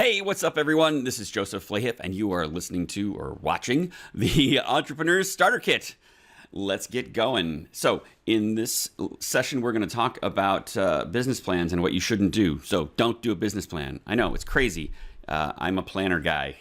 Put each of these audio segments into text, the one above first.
Hey, what's up, everyone? This is Joseph Flahiff, and you are listening to or watching the Entrepreneur's Starter Kit. Let's get going. So, in this session, we're going to talk about business plans and what you shouldn't do. So, don't do a business plan. I know, it's crazy. I'm a planner guy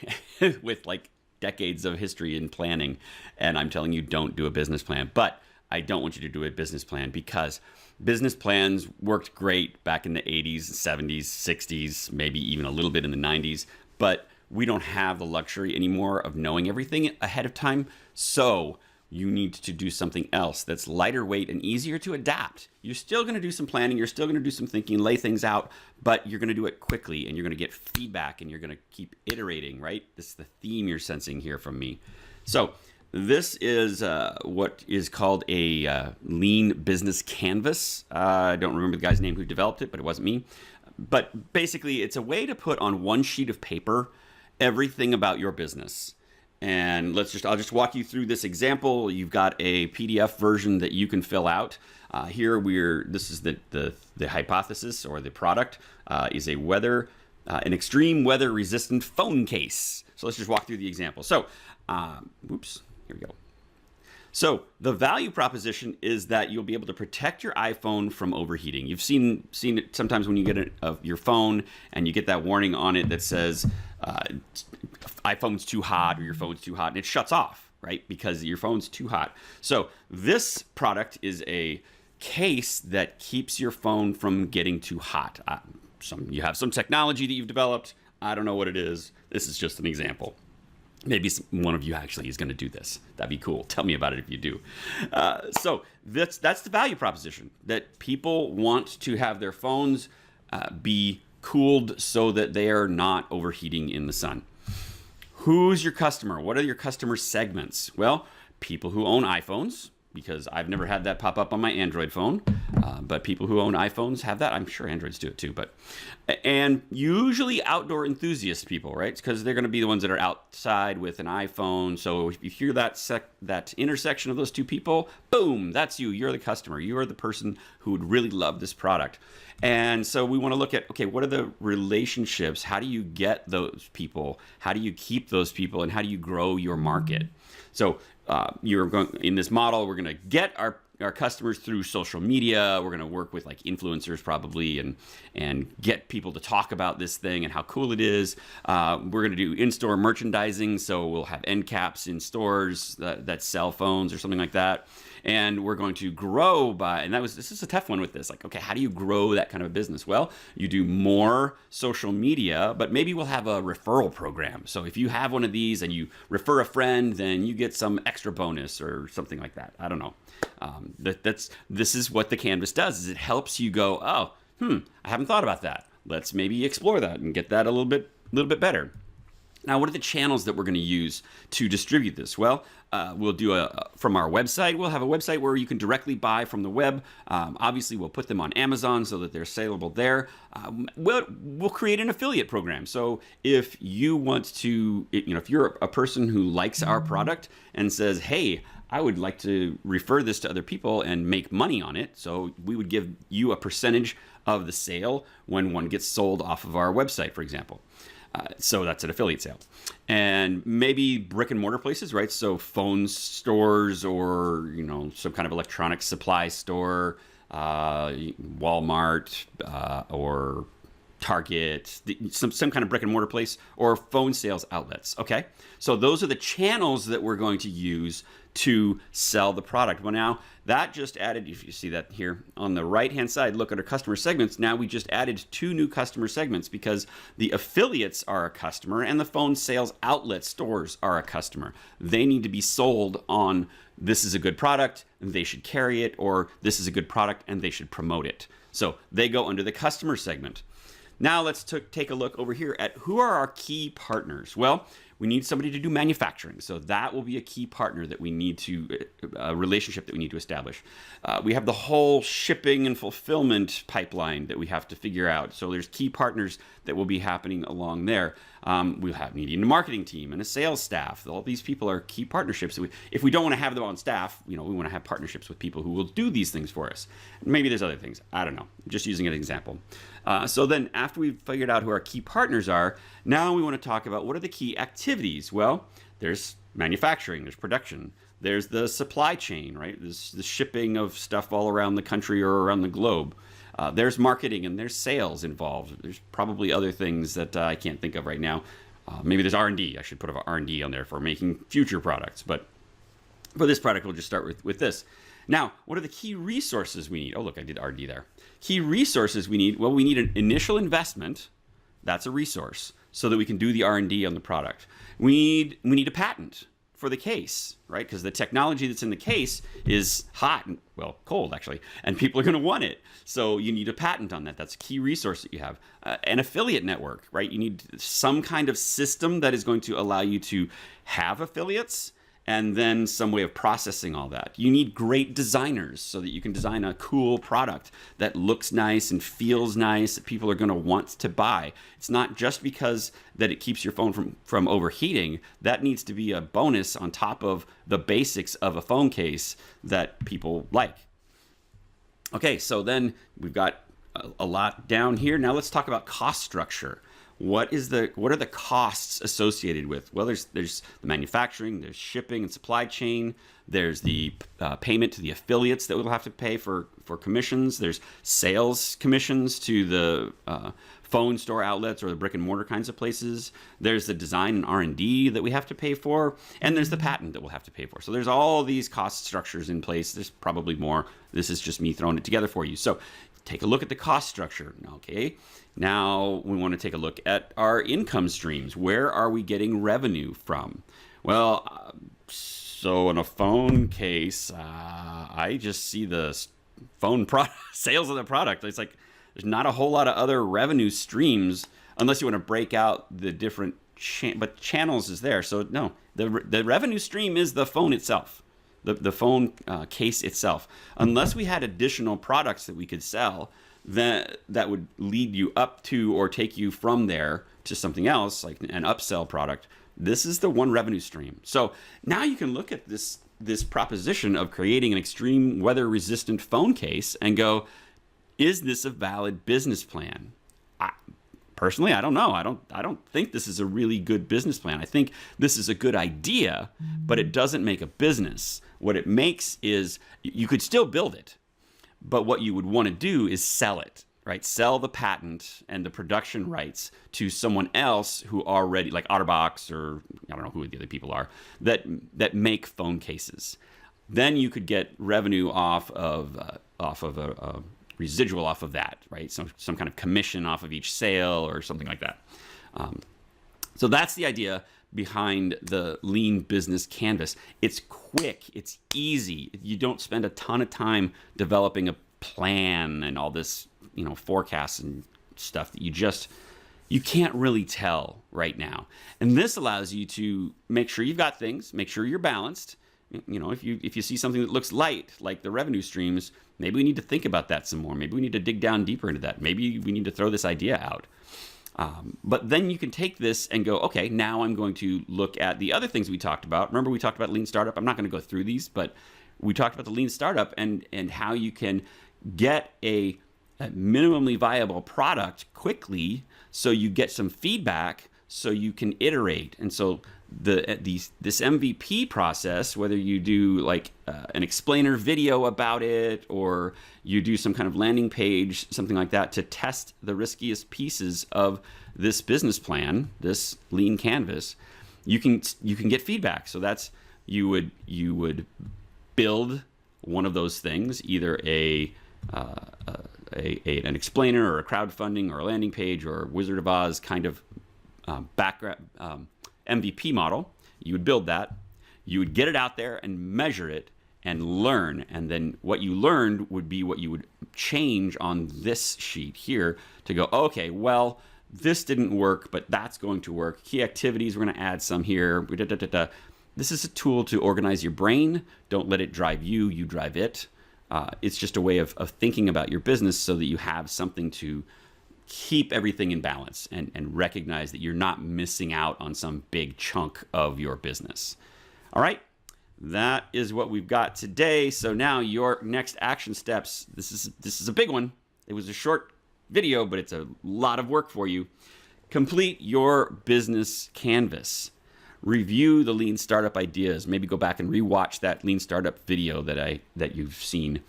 with like decades of history in planning, and I'm telling you, don't do a business plan. But I don't want you to do a business plan because business plans worked great back in the 80s, 70s, 60s, maybe even a little bit in the 90s, but we don't have the luxury anymore of knowing everything ahead of time. So you need to do something else that's lighter weight and easier to adapt. You're still going to do some planning, you're still going to do some thinking, lay things out, but you're going to do it quickly and you're going to get feedback and you're going to keep iterating, right? This is the theme you're sensing here from me. So this is what is called a lean business canvas. I don't remember the guy's name who developed it, but it wasn't me. But basically, it's a way to put on one sheet of paper everything about your business. And I'll just walk you through this example. You've got a PDF version that you can fill out. This is the hypothesis, or the product is an extreme weather resistant phone case. So let's just walk through the example. So, here we go. So the value proposition is that you'll be able to protect your iPhone from overheating. You've seen it sometimes when you get your phone and you get that warning on it that says iPhone's too hot or your phone's too hot, and it shuts off, right? Because your phone's too hot. So this product is a case that keeps your phone from getting too hot. You have some technology that you've developed. I don't know what it is. This is just an example. Maybe one of you actually is going to do this. That'd be cool. Tell me about it if you do. So that's the value proposition, that people want to have their phones be cooled so that they are not overheating in the sun. Who's your customer? What are your customer segments? Well, people who own iPhones, because I've never had that pop up on my Android phone, but people who own iPhones have that. I'm sure Androids do it too, and usually outdoor enthusiast people, right? Because they're going to be the ones that are outside with an iPhone. So if you hear that intersection of those two people, boom, that's you. You're the customer. You are the person who would really love this product. And so we want to look at, okay, what are the relationships? How do you get those people? How do you keep those people? And how do you grow your market? So in this model, we're going to get our customers through social media. We're going to work with like influencers probably and get people to talk about this thing and how cool it is. We're going to do in-store merchandising. So we'll have end caps in stores that sell phones or something like that. And we're going to grow this is a tough one with this. Like, okay, how do you grow that kind of a business? Well, you do more social media, but maybe we'll have a referral program. So if you have one of these and you refer a friend, then you get some extra bonus or something like that. I don't know. This is what the canvas does, is it helps you go, I haven't thought about that. Let's maybe explore that and get that a little bit better. Now, what are the channels that we're going to use to distribute this? Well, we'll do from our website. We'll have a website where you can directly buy from the web. Obviously, we'll put them on Amazon so that they're saleable there. We'll create an affiliate program. So if you want to, if you're a person who likes our product and says, hey, I would like to refer this to other people and make money on it. So we would give you a percentage of the sale when one gets sold off of our website, for example. So that's an affiliate sale. And maybe brick and mortar places, right? So phone stores or, some kind of electronic supply store, Walmart or Target, some kind of brick and mortar place, or phone sales outlets. Okay. So those are the channels that we're going to use to sell the product. Well, now that just added, if you see that here on the right-hand side, look at our customer segments. Now we just added 2 new customer segments because the affiliates are a customer and the phone sales outlet stores are a customer. They need to be sold on this is a good product and they should carry it, or this is a good product and they should promote it. So they go under the customer segment. Now let's take a look over here at who are our key partners. Well, We need somebody to do manufacturing. So that will be a key partner that we need to, a relationship that we need to establish. We have the whole shipping and fulfillment pipeline that we have to figure out. So there's key partners that will be happening along there. We'll have needing a marketing team and a sales staff. All these people are key partnerships. If we don't want to have them on staff, we want to have partnerships with people who will do these things for us. Maybe there's other things. I don't know. Just using an example. So then after we've figured out who our key partners are, now we want to talk about what are the key activities. Well, there's manufacturing, there's production, there's the supply chain, right? There's the shipping of stuff all around the country or around the globe. There's marketing and there's sales involved. There's probably other things that I can't think of right now. Maybe there's R&D. I should put R&D on there for making future products. But for this product, we'll just start with this. Now, what are the key resources we need? Oh, look, I did R&D there. Key resources we need. Well, we need an initial investment. That's a resource so that we can do the R&D on the product. We need a patent for the case, right? Because the technology that's in the case is hot, well, cold actually, and people are going to want it. So you need a patent on that. That's a key resource that you have. An affiliate network, right? You need some kind of system that is going to allow you to have affiliates and then some way of processing all that. You need great designers so that you can design a cool product that looks nice and feels nice that people are going to want to buy. It's not just because that it keeps your phone from overheating. That needs to be a bonus on top of the basics of a phone case that people like. Okay, so then we've got a lot down here. Now let's talk about cost structure. What are the costs associated with? Well, there's the manufacturing, there's shipping and supply chain, there's the payment to the affiliates that we'll have to pay for commissions, there's sales commissions to the phone store outlets or the brick and mortar kinds of places, there's the design and R&D that we have to pay for, and there's the patent that we'll have to pay for. So there's all these cost structures in place. There's probably more. This is just me throwing it together for you. So take a look at the cost structure. Okay. Now we want to take a look at our income streams. Where are we getting revenue from? Well, so in a phone case, I just see the phone sales of the product. It's like there's not a whole lot of other revenue streams unless you want to break out the different but channels is there. So no, the revenue stream is the phone itself. The phone case itself. Unless we had additional products that we could sell that would lead you up to or take you from there to something else, like an upsell product, this is the one revenue stream. So now you can look at this proposition of creating an extreme weather-resistant phone case and go, is this a valid business plan? Personally, I don't know. I don't think this is a really good business plan. I think this is a good idea, but it doesn't make a business. What it makes is you could still build it, but what you would want to do is sell it, right? Sell the patent and the production rights to someone else who already, like OtterBox or I don't know who the other people are, that make phone cases. Then you could get revenue off of a residual off of that, right? Some kind of commission off of each sale or something like that. So that's the idea behind the Lean Business Canvas. It's quick, it's easy. You don't spend a ton of time developing a plan and all this, forecasts and stuff that you can't really tell right now. And this allows you to make sure you've got things, make sure you're balanced. If you see something that looks light, like the revenue streams, maybe we need to think about that some more. Maybe we need to dig down deeper into that. Maybe we need to throw this idea out. But then you can take this and go, okay, now I'm going to look at the other things we talked about. Remember we talked about Lean Startup? I'm not going to go through these, but we talked about the Lean Startup and how you can get a minimally viable product quickly so you get some feedback so you can iterate. And so this MVP process, whether you do like an explainer video about it or you do some kind of landing page, something like that, to test the riskiest pieces of this business plan, this Lean Canvas, you can get feedback. So that's you would build one of those things, either an explainer or a crowdfunding or a landing page or Wizard of Oz kind of background MVP model. You would build that, you would get it out there and measure it and learn, and then what you learned would be what you would change on this sheet here to go, okay, well, this didn't work, but that's going to work. Key activities, we're going to add some here. This is a tool to organize your brain. Don't let it drive you, you drive it. It's just a way of thinking about your business so that you have something to keep everything in balance and recognize that you're not missing out on some big chunk of your business. All right, that is what we've got today. So now your next action steps, this is a big one. It was a short video, but it's a lot of work for you. Complete your business canvas. Review the lean startup ideas. Maybe go back and rewatch that lean startup video that you've seen.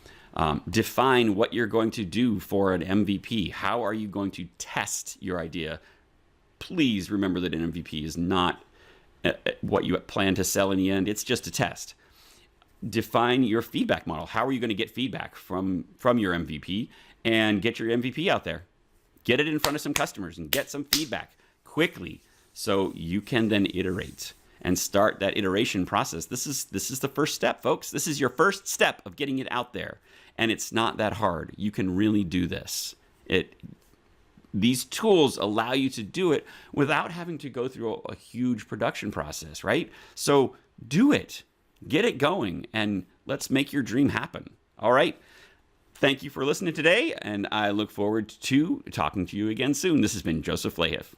Define what you're going to do for an MVP. How are you going to test your idea? Please remember that an MVP is not what you plan to sell in the end. It's just a test. Define your feedback model. How are you going to get feedback from your MVP and get your MVP out there? Get it in front of some customers and get some feedback quickly so you can then iterate and start that iteration process. This is the first step, folks. This is your first step of getting it out there. And it's not that hard. You can really do this. These tools allow you to do it without having to go through a huge production process, right? So do it. Get it going, and let's make your dream happen. All right? Thank you for listening today, and I look forward to talking to you again soon. This has been Joseph Lahiff.